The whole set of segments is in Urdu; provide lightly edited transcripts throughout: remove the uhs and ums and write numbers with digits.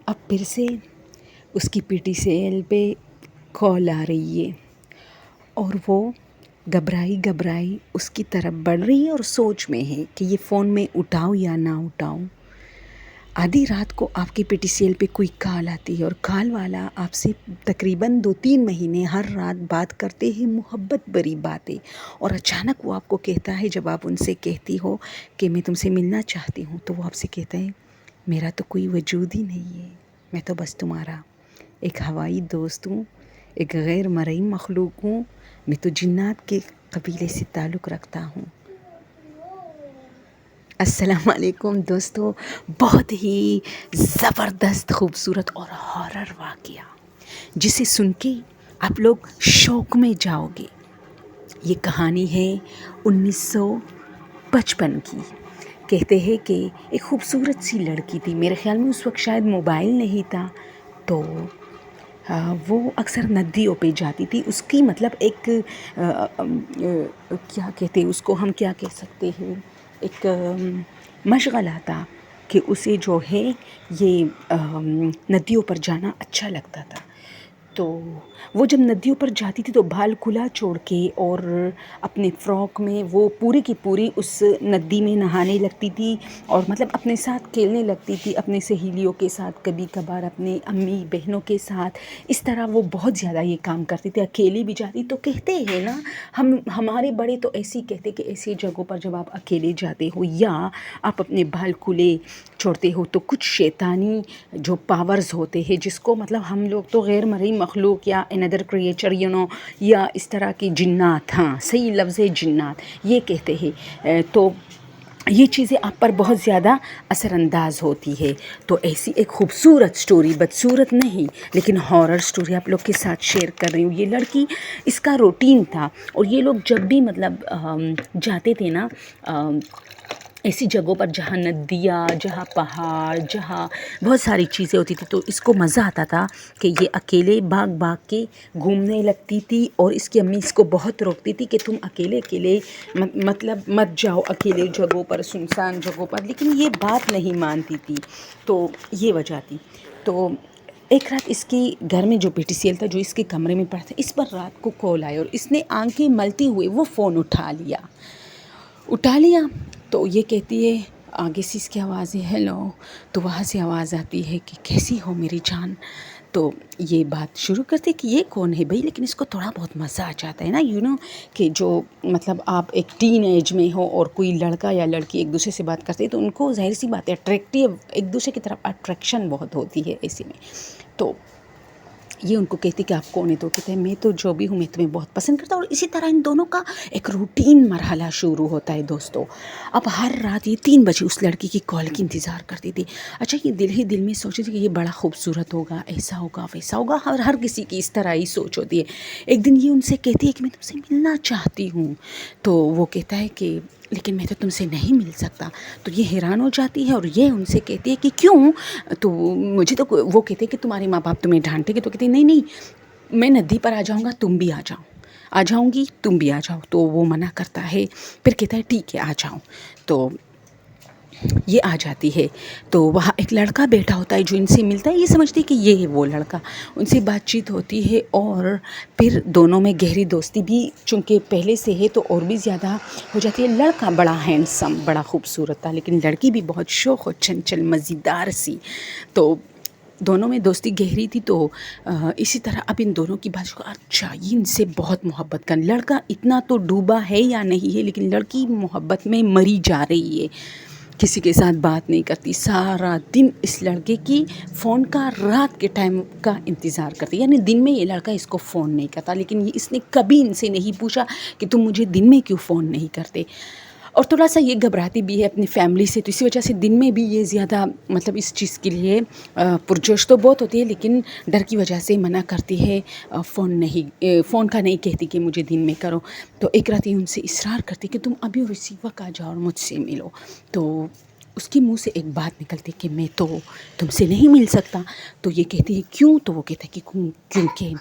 اب پھر سے اس کی پی ٹی سی ایل پہ کال آ رہی ہے اور وہ گھبرائی اس کی طرف بڑھ رہی ہے اور سوچ میں ہے کہ یہ فون میں اٹھاؤں یا نہ اٹھاؤں۔ آدھی رات کو آپ کی پی ٹی سی ایل پہ کوئی کال آتی ہے اور کال والا آپ سے تقریباً 2-3 مہینے ہر رات بات کرتے ہیں، محبت بھری باتیں، اور اچانک وہ آپ کو کہتا ہے، جب آپ ان سے کہتی ہو کہ میں تم سے ملنا چاہتی ہوں، تو وہ آپ سے کہتا ہے میرا تو کوئی وجود ہی نہیں ہے، میں تو بس تمہارا ایک ہوائی دوست ہوں، ایک غیر مرئی مخلوق ہوں، میں تو جنات کے قبیلے سے تعلق رکھتا ہوں۔ السلام علیکم دوستو، بہت ہی زبردست خوبصورت اور ہارر واقعہ جسے سن کے آپ لوگ شوق میں جاؤ گے۔ یہ کہانی ہے 1955 کی۔ کہتے ہیں کہ ایک خوبصورت سی لڑکی تھی، میرے خیال میں اس وقت شاید موبائل نہیں تھا، تو وہ اکثر ندیوں پہ جاتی تھی۔ اس کی مطلب ایک کیا کہتے ہیں اس کو، ہم کیا کہہ سکتے ہیں، ایک مشغلہ تھا کہ اسے جو ہے یہ ندیوں پر جانا اچھا لگتا تھا۔ تو وہ جب ندیوں پر جاتی تھی تو بال کھلا چھوڑ کے اور اپنے فراک میں وہ پوری کی پوری اس ندی میں نہانے لگتی تھی، اور مطلب اپنے ساتھ کھیلنے لگتی تھی، اپنے سہیلیوں کے ساتھ، کبھی کبھار اپنے امی بہنوں کے ساتھ۔ اس طرح وہ بہت زیادہ یہ کام کرتی تھی، اکیلی بھی جاتی۔ تو کہتے ہیں نا، ہمارے بڑے تو ایسے ہی کہتے کہ ایسی جگہوں پر جب آپ اکیلے جاتے ہو یا آپ اپنے بال کھلے چھوڑتے ہو تو کچھ شیطانی جو پاورز ہوتے ہیں، جس کو مطلب ہم لوگ تو غیر مرئی مخلوق یا another creature یا اس طرح کی جنات، ہاں صحیح لفظ ہے جنات، یہ کہتے ہیں، تو یہ چیزیں آپ پر بہت زیادہ اثر انداز ہوتی ہے۔ تو ایسی ایک خوبصورت سٹوری، بدصورت نہیں لیکن ہارر سٹوری آپ لوگ کے ساتھ شیئر کر رہی ہوں۔ یہ لڑکی، اس کا روٹین تھا، اور یہ لوگ جب بھی مطلب جاتے تھے نا ایسی جگہوں پر جہاں ندیاں، جہاں پہاڑ، جہاں بہت ساری چیزیں ہوتی تھی، تو اس کو مزہ آتا تھا کہ یہ اکیلے بھاگ کے گھومنے لگتی تھی، اور اس کی امی اس کو بہت روکتی تھی کہ تم اکیلے مطلب مت جاؤ اکیلے جگہوں پر، سنسان جگہوں پر، لیکن یہ بات نہیں مانتی تھی۔ تو یہ وجہ تھی۔ تو ایک رات اس کی گھر میں جو پی ٹی سی ایل تھا، جو اس کے کمرے میں پڑا تھا، اس پر رات کو کال آئی اور اس نے آنکھیں ملتے ہوئے وہ فون اٹھا لیا۔ تو یہ کہتی ہے، آگے سے اس کی آواز ہے ہیلو، تو وہاں سے آواز آتی ہے کہ کیسی ہو میری جان۔ تو یہ بات شروع کرتے کہ یہ کون ہے بھائی، لیکن اس کو تھوڑا بہت مزہ آ جاتا ہے نا، کہ جو مطلب آپ ایک ٹین ایج میں ہو اور کوئی لڑکا یا لڑکی ایک دوسرے سے بات کرتے ہیں تو ان کو ظاہر سی بات ہے اٹریکٹیو، ایک دوسرے کی طرف اٹریکشن بہت ہوتی ہے ایسے میں۔ تو یہ ان کو کہتی کہ آپ کون ہے، تو کہتے ہیں میں تو جو بھی ہوں، میں تمہیں بہت پسند کرتا ہوں۔ اور اسی طرح ان دونوں کا ایک روٹین مرحلہ شروع ہوتا ہے دوستو۔ اب ہر رات یہ 3 بجے اس لڑکی کی کال کی انتظار کرتی تھی۔ اچھا، یہ دل ہی دل میں سوچتی تھی کہ یہ بڑا خوبصورت ہوگا، ایسا ہوگا ویسا ہوگا، ہر کسی کی اس طرح ہی سوچ ہوتی ہے۔ ایک دن یہ ان سے کہتی ہے کہ میں تم سے ملنا چاہتی ہوں، تو وہ کہتا ہے کہ لیکن میں تو تم سے نہیں مل سکتا۔ تو یہ حیران ہو جاتی ہے اور یہ ان سے کہتی ہے کہ کیوں؟ تو مجھے تو وہ کہتے ہیں کہ تمہارے ماں باپ تمہیں ڈانٹے گے، تو کہتے ہیں نہیں، میں ندی پر آ جاؤں گا، تم بھی آ جاؤں گی، تم بھی آ جاؤ۔ تو وہ منع کرتا ہے، پھر کہتا ہے ٹھیک ہے آ جاؤ۔ تو یہ آ جاتی ہے، تو وہاں ایک لڑکا بیٹھا ہوتا ہے جو ان سے ملتا ہے، یہ سمجھتی ہے کہ یہ ہے وہ لڑکا، ان سے بات چیت ہوتی ہے، اور پھر دونوں میں گہری دوستی بھی چونکہ پہلے سے ہے تو اور بھی زیادہ ہو جاتی ہے۔ لڑکا بڑا ہینڈسم، بڑا خوبصورت تھا، لیکن لڑکی بھی بہت شوق و چنچل مزیدار سی، تو دونوں میں دوستی گہری تھی۔ تو اسی طرح اب ان دونوں کی بات، اچھا یہ ان سے بہت محبت کر، لڑکا اتنا تو ڈوبا ہے یا نہیں ہے، لیکن لڑکی محبت میں مری جا رہی ہے، کسی کے ساتھ بات نہیں کرتی، سارا دن اس لڑکے کی فون کا، رات کے ٹائم کا انتظار کرتی، یعنی دن میں یہ لڑکا اس کو فون نہیں کرتا، لیکن اس نے کبھی ان سے نہیں پوچھا کہ تم مجھے دن میں کیوں فون نہیں کرتے۔ اور تھوڑا سا یہ گھبراتی بھی ہے اپنی فیملی سے، تو اسی وجہ سے دن میں بھی یہ زیادہ مطلب اس چیز کے لیے پرجوش تو بہت ہوتی ہے، لیکن ڈر کی وجہ سے منع کرتی ہے، فون کا نہیں کہتی کہ مجھے دن میں کرو۔ تو ایک رات یہ ان سے اصرار کرتی کہ تم ابھی اور اسی وقت آ جاؤ اور مجھ سے ملو۔ تو اس کے منہ سے ایک بات نکلتی کہ میں تو تم سے نہیں مل سکتا۔ تو یہ کہتی ہے کیوں؟ تو وہ کہتا ہے کہ کیونکہ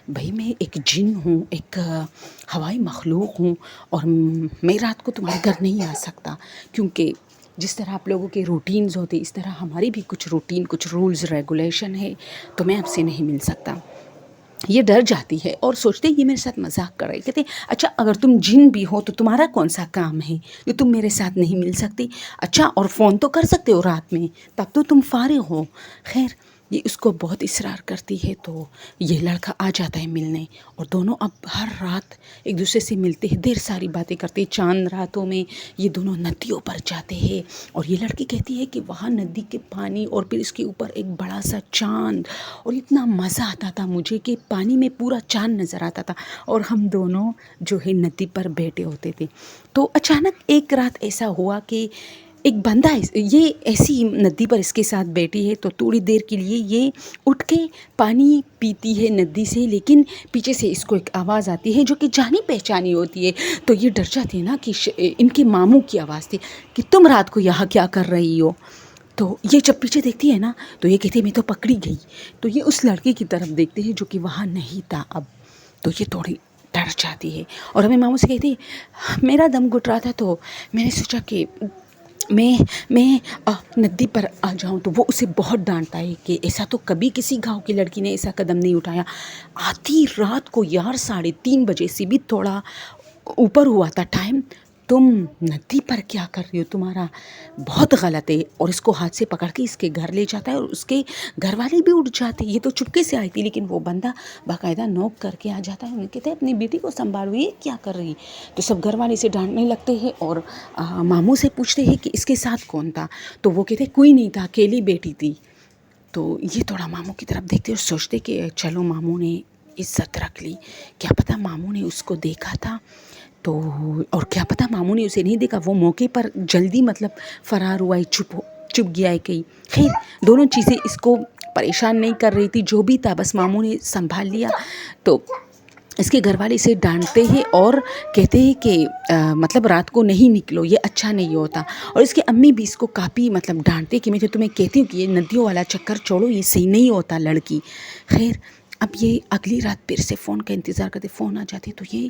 بھائی میں ایک جن ہوں، ایک ہوائی مخلوق ہوں، اور میں رات کو تمہارے گھر نہیں آ سکتا، کیونکہ جس طرح آپ لوگوں کے روٹینز ہوتے اس طرح ہماری بھی کچھ روٹین، کچھ رولز ریگولیشن ہے، تو میں آپ سے نہیں مل سکتا. یہ ڈر جاتی ہے اور سوچتے یہ میرے ساتھ مذاق کر رہے. کہتے اچھا اگر تم جن بھی ہو تو تمہارا کون سا کام ہے جو تم میرے ساتھ نہیں مل سکتی؟ اچھا اور فون تو کر سکتے ہو رات میں، تب تو تم فارغ ہو. خیر یہ اس کو بہت اصرار کرتی ہے تو یہ لڑکا آ جاتا ہے ملنے، اور دونوں اب ہر رات ایک دوسرے سے ملتے ہیں، دیر ساری باتیں کرتے ہیں. چاند راتوں میں یہ دونوں ندیوں پر جاتے ہیں، اور یہ لڑکی کہتی ہے کہ وہاں ندی کے پانی اور پھر اس کے اوپر ایک بڑا سا چاند، اور اتنا مزہ آتا تھا مجھے کہ پانی میں پورا چاند نظر آتا تھا، اور ہم دونوں جو ہے ندی پر بیٹھے ہوتے تھے. تو اچانک ایک رات ایسا ہوا کہ ایک بندہ یہ ایسی ندی پر اس کے ساتھ بیٹھی ہے، تو تھوڑی دیر کے لیے یہ اٹھ کے پانی پیتی ہے ندی سے، لیکن پیچھے سے اس کو ایک آواز آتی ہے جو کہ جانی پہچانی ہوتی ہے. تو یہ ڈر جاتی ہے نا کہ ان کے ماموں کی آواز تھی کہ تم رات کو یہاں کیا کر رہی ہو. تو یہ جب پیچھے دیکھتی ہے نا تو یہ کہتی ہے میں تو پکڑی گئی. تو یہ اس لڑکے کی طرف دیکھتے ہیں جو کہ وہاں نہیں تھا اب. تو یہ تھوڑی ڈر جاتی ہے اور ہمیں ماموں سے کہتی ہے میرا دم گھٹ رہا تھا تو میں نے سوچا کہ میں ندی پر آ جاؤں. تو وہ اسے بہت ڈانٹتا ہے کہ ایسا تو کبھی کسی گاؤں کی لڑکی نے ایسا قدم نہیں اٹھایا. آدھی رات کو یار 3:30 بجے سے بھی تھوڑا اوپر ہوا تھا ٹائم، تم ندی پر کیا کر رہی ہو؟ تمہارا بہت غلط ہے. اور اس کو ہاتھ سے پکڑ کے اس کے گھر لے جاتا ہے، اور اس کے گھر والے بھی اٹھ جاتے. یہ تو چپکے سے آئی تھی لیکن وہ بندہ باقاعدہ نوک کر کے آ جاتا ہے. انہیں کہتے ہیں اپنی بیٹی کو سنبھالو، یہ کیا کر رہی؟ تو سب گھر والے سے ڈانٹنے لگتے ہیں اور ماموں سے پوچھتے ہیں کہ اس کے ساتھ کون تھا؟ تو وہ کہتے ہیں کوئی نہیں تھا، اکیلی بیٹی تھی. تو یہ تھوڑا ماموں کی طرف دیکھتے اور سوچتے کہ چلو ماموں نے عزت رکھ لی، کیا پتہ ماموں نے اس کو دیکھا تھا تو، اور کیا پتہ ماموں نے اسے نہیں دیکھا، وہ موقع پر جلدی مطلب فرار ہوا ہے، چھپ گیا ہے کہیں. خیر دونوں چیزیں اس کو پریشان نہیں کر رہی تھی، جو بھی تھا بس ماموں نے سنبھال لیا. تو اس کے گھر والے اسے ڈانٹتے ہیں اور کہتے ہیں کہ مطلب رات کو نہیں نکلو، یہ اچھا نہیں ہوتا. اور اس کی امی بھی اس کو کافی مطلب ڈانٹتے کہ میں تو تمہیں کہتی ہوں کہ یہ ندیوں والا چکر چھوڑو، یہ صحیح نہیں ہوتا لڑکی. خیر اب یہ اگلی رات پھر سے فون کا انتظار کرتے، فون آ جاتے تو یہ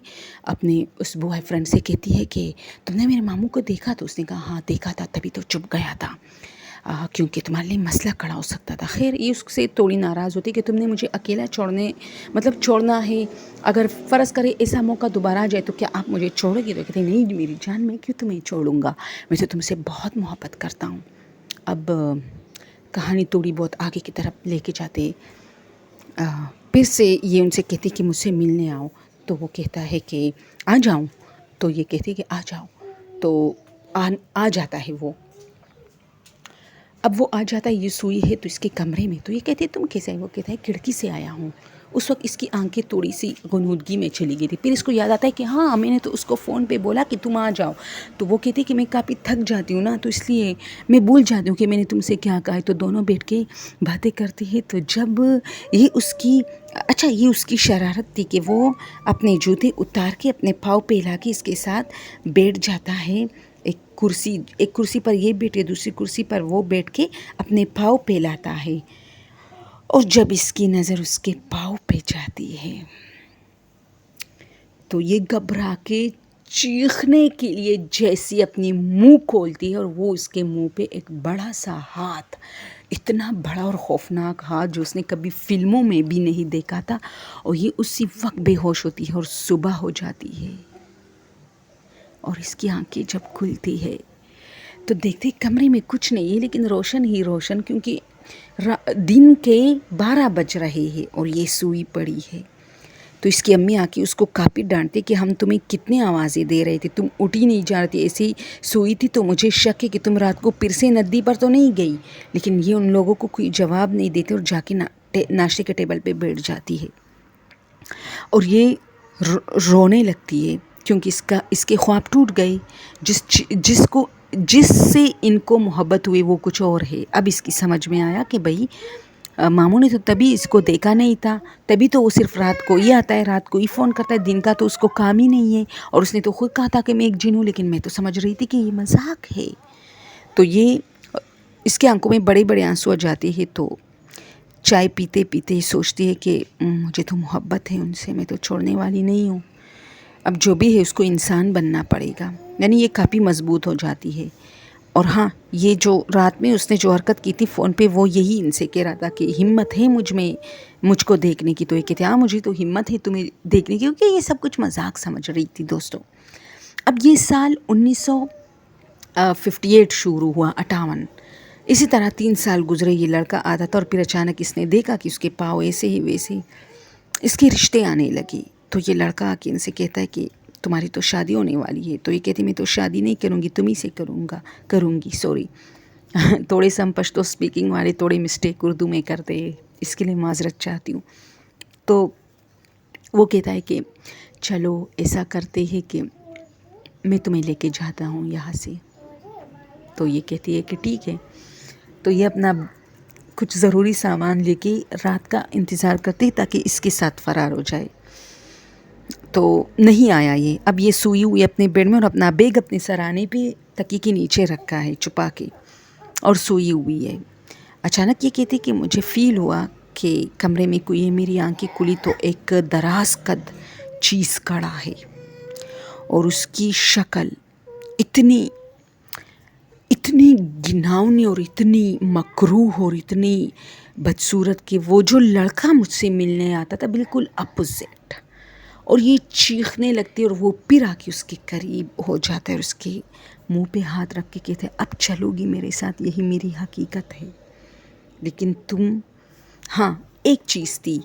اپنے اس بوائے فرینڈ سے کہتی ہے کہ تم نے میرے ماموں کو دیکھا؟ تو اس نے کہا ہاں دیکھا تھا، تبھی تو چپ گیا تھا کیونکہ تمہارے لیے مسئلہ کھڑا ہو سکتا تھا. خیر یہ اس سے تھوڑی ناراض ہوتی کہ تم نے مجھے اکیلا چھوڑنا ہے، اگر فرض کرے ایسا موقع دوبارہ آ جائے تو کیا آپ مجھے چھوڑو گے؟ تو کہتے ہیں نہیں میری جان، میں کیوں تمہیں چھوڑوں گا، میں تو تم سے بہت محبت کرتا ہوں. اب کہانی تھوڑی بہت آگے کی طرف لے کے جاتے. پھر سے یہ ان سے کہتی کہ مجھ سے ملنے آؤ. تو وہ کہتا ہے کہ آ جاؤں؟ تو یہ کہتی کہ آ جاؤ. تو آ جاتا ہے وہ. اب وہ آ جاتا ہے، یہ سوئی ہے تو اس کے کمرے میں. تو یہ کہتے تم کیسے آئے؟ وہ کہتا ہے کھڑکی سے آیا ہوں. اس وقت اس کی آنکھیں تھوڑی سی غنودگی میں چلی گئی تھی. پھر اس کو یاد آتا ہے کہ ہاں میں نے تو اس کو فون پہ بولا کہ تم آ جاؤ. تو وہ کہتی کہ میں کافی تھک جاتی ہوں نا، تو اس لیے میں بھول جاتی ہوں کہ میں نے تم سے کیا کہا ہے. تو دونوں بیٹھ کے باتیں کرتی ہیں. تو جب یہ اس کی شرارت تھی کہ وہ اپنے جوتے اتار کے اپنے پاؤں پہ لا کے اس کے ساتھ بیٹھ جاتا ہے. ایک کرسی پر یہ بیٹھے، دوسری کرسی پر وہ بیٹھ کے اپنے پاؤں پہ لاتا ہے. اور جب اس کی نظر اس کے پاؤں پہ جاتی ہے تو یہ گھبرا کے چیخنے کے لیے جیسی اپنی منہ کھولتی ہے، اور وہ اس کے منہ پہ ایک بڑا سا ہاتھ، اتنا بڑا اور خوفناک ہاتھ جو اس نے کبھی فلموں میں بھی نہیں دیکھا تھا. اور یہ اسی وقت بے ہوش ہوتی ہے اور صبح ہو جاتی ہے. اور اس کی آنکھیں جب کھلتی ہے تو دیکھتے کمرے میں کچھ نہیں ہے لیکن روشن ہی روشن، کیونکہ دن کے 12 بج رہے ہیں اور یہ سوئی پڑی ہے. تو اس کی امی آ کے اس کو کافی ڈانٹتے کہ ہم تمہیں کتنی آوازیں دے رہے تھے، تم اٹھ ہی نہیں جا رہی تھی، ایسے ہی سوئی تھی. تو مجھے شک ہے کہ تم رات کو پھر سے ندی پر تو نہیں گئی. لیکن یہ ان لوگوں کو کوئی جواب نہیں دیتے اور جا کے ناشتے کے ٹیبل پہ بیٹھ جاتی ہے. اور یہ رونے لگتی ہے کیونکہ اس کے خواب ٹوٹ گئے. جس سے ان کو محبت ہوئی وہ کچھ اور ہے. اب اس کی سمجھ میں آیا کہ بھائی ماموں نے تو تبھی اس کو دیکھا نہیں تھا، تبھی تو وہ صرف رات کو ہی آتا ہے، رات کو ہی فون کرتا ہے، دن کا تو اس کو کام ہی نہیں ہے. اور اس نے تو خود کہا تھا کہ میں ایک جن ہوں، لیکن میں تو سمجھ رہی تھی کہ یہ مذاق ہے. تو یہ اس کے آنکھوں میں بڑے بڑے آنسو آ جاتے ہیں. تو چائے پیتے پیتے سوچتی ہے کہ مجھے تو محبت ہے ان سے، میں تو چھوڑنے والی نہیں ہوں. اب جو بھی ہے اس کو انسان بننا پڑے گا. یعنی یہ کافی مضبوط ہو جاتی ہے. اور ہاں یہ جو رات میں اس نے جو حرکت کی تھی فون پہ وہ یہی ان سے کہہ رہا تھا کہ ہمت ہے مجھ کو دیکھنے کی. تو یہ کہتے ہاں مجھے تو ہمت ہے تمہیں دیکھنے کی, کیونکہ یہ سب کچھ مذاق سمجھ رہی تھی دوستوں. اب یہ سال 1958 شروع ہوا, 58. اسی طرح 3 سال گزرے, یہ لڑکا آتا تھا اور پھر اچانک اس نے دیکھا کہ اس کے پاؤں ایسے ہی ویسے اس کے رشتے آنے لگے. تو یہ لڑکا آ کے ان سے کہتا ہے کہ تمہاری تو شادی ہونے والی ہے. تو یہ کہتی میں تو شادی نہیں کروں گی, تمہیں سے کروں گی. سوری تھوڑے سے ہم پشتو اسپیکنگ والے تھوڑے مسٹیک اردو میں کرتے, اس کے لیے معذرت چاہتی ہوں. تو وہ کہتا ہے کہ چلو ایسا کرتے ہیں کہ میں تمہیں لے کے جاتا ہوں یہاں سے. تو یہ کہتی ہے کہ ٹھیک ہے. تو یہ اپنا کچھ ضروری سامان لے کے رات کا انتظار کرتے تاکہ اس کے ساتھ فرار ہو جائے. تو نہیں آیا یہ. اب یہ سوئی ہوئی اپنے بیڈ میں اور اپنا بیگ اپنے سرانے پہ تکیے کے نیچے رکھا ہے چھپا کے اور سوئی ہوئی ہے. اچانک یہ کہتی کہ مجھے فیل ہوا کہ کمرے میں کوئی ہے. میری آنکھیں کھلی تو ایک دراز قد چیز کھڑا ہے اور اس کی شکل اتنی گھناؤنی اور اتنی مکروہ اور اتنی بدصورت کہ وہ جو لڑکا مجھ سے ملنے آتا تھا بالکل اپوزٹ. اور یہ چیخنے لگتی اور وہ پھر آ کے اس کے قریب ہو جاتا ہے اور اس کے منہ پہ ہاتھ رکھ کے کہتے ہیں اب چلو گی میرے ساتھ, یہی میری حقیقت ہے. لیکن تم, ہاں ایک چیز تھی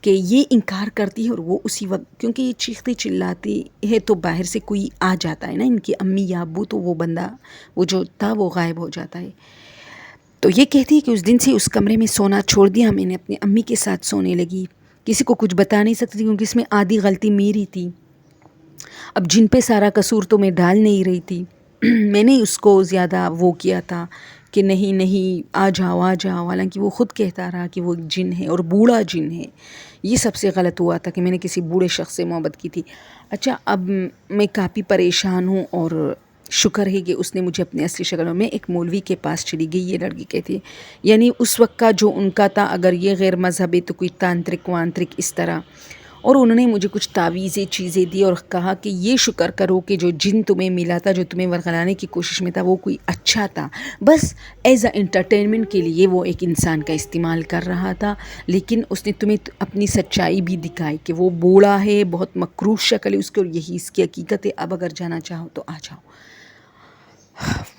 کہ یہ انکار کرتی ہے اور وہ اسی وقت, کیونکہ یہ چیختی چلاتی ہے تو باہر سے کوئی آ جاتا ہے نا, ان کی امی یا ابو, تو وہ بندہ وہ جو تھا وہ غائب ہو جاتا ہے. تو یہ کہتی ہے کہ اس دن سے اس کمرے میں سونا چھوڑ دیا, میں نے اپنی امی کے ساتھ سونے لگی. کسی کو کچھ بتا نہیں سکتی تھی کیونکہ اس میں آدھی غلطی میری تھی. اب جن پہ سارا قصور تو میں ڈال نہیں رہی تھی, میں نے اس کو زیادہ وہ کیا تھا کہ نہیں آ جاؤ, حالانکہ وہ خود کہتا رہا کہ وہ ایک جن ہے اور بوڑھا جن ہے. یہ سب سے غلط ہوا تھا کہ میں نے کسی بوڑھے شخص سے محبت کی تھی. اچھا اب میں کافی پریشان ہوں اور شکر ہے کہ اس نے مجھے اپنی اصلی شکل میں ایک مولوی کے پاس چلی گئی. یہ لڑکی کہتی ہے یعنی اس وقت کا جو ان کا تھا, اگر یہ غیر مذہب ہے تو کوئی تانترک وانترک اس طرح, اور انہوں نے مجھے کچھ تعویذیں چیزیں دی اور کہا کہ یہ شکر کرو کہ جو جن تمہیں ملا تھا, جو تمہیں ورغلانے کی کوشش میں تھا, وہ کوئی اچھا تھا, بس ایز اے انٹرٹینمنٹ کے لیے وہ ایک انسان کا استعمال کر رہا تھا. لیکن اس نے تمہیں اپنی سچائی بھی دکھائی کہ وہ بوڑھا ہے, بہت مکروہ شکل ہے اس کی, اور یہی اس کی حقیقت ہے. اب اگر جانا چاہو تو آ جاؤ.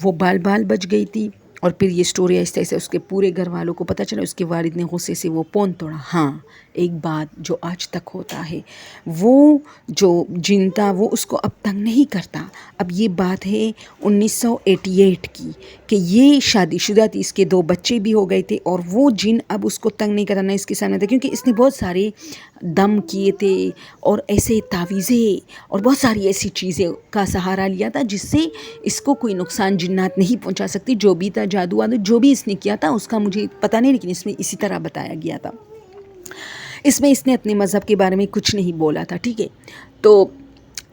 وہ بال بچ گئی تھی. اور پھر یہ سٹوری آہستہ آہستہ اس کے پورے گھر والوں کو پتہ چلا. اس کے والد نے غصے سے وہ پون توڑا. ہاں ایک بات جو آج تک ہوتا ہے, وہ جو جن تھا وہ اس کو اب تنگ نہیں کرتا. اب یہ بات ہے 1988 کی کہ یہ شادی شدہ تھی, اس کے 2 بچے بھی ہو گئے تھے, اور وہ جن اب اس کو تنگ نہیں کرنا اس کے سامنے تھا, کیونکہ اس نے بہت سارے دم کیے تھے اور ایسے تعویذیں اور بہت ساری ایسی چیزیں کا سہارا لیا تھا جس سے اس کو کوئی نقصان جنات نہیں پہنچا سکتی. جو بھی تھا جادو وادو جو بھی اس نے کیا تھا اس کا مجھے پتہ نہیں, لیکن اس میں اسی طرح بتایا گیا تھا. اس میں اس نے اپنے مذہب کے بارے میں کچھ نہیں بولا تھا, ٹھیک ہے. تو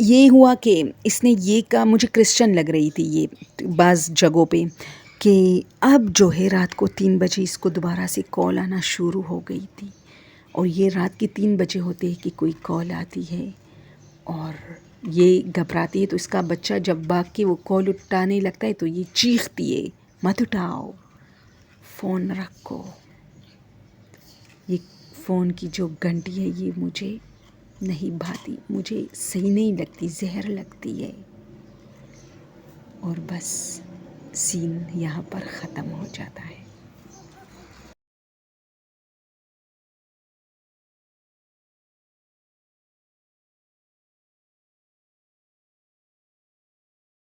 یہ ہوا کہ اس نے یہ کہا, مجھے کرسچن لگ رہی تھی یہ بعض جگہوں پہ, کہ اب جو ہے رات کو 3 بجے اس کو دوبارہ سے کال آنا شروع ہو گئی تھی. اور یہ رات کے 3 بجے ہوتے ہیں کہ کوئی کال آتی ہے اور یہ گھبراتی ہے. تو اس کا بچہ جب بھاگ کے وہ کال اٹھانے لگتا ہے تو یہ چیختی ہے مت اٹھاؤ, فون رکھو. یہ فون کی جو گھنٹی ہے یہ مجھے نہیں بھاتی, مجھے صحیح نہیں لگتی, زہر لگتی ہے. اور بس سین یہاں پر ختم ہو جاتا ہے.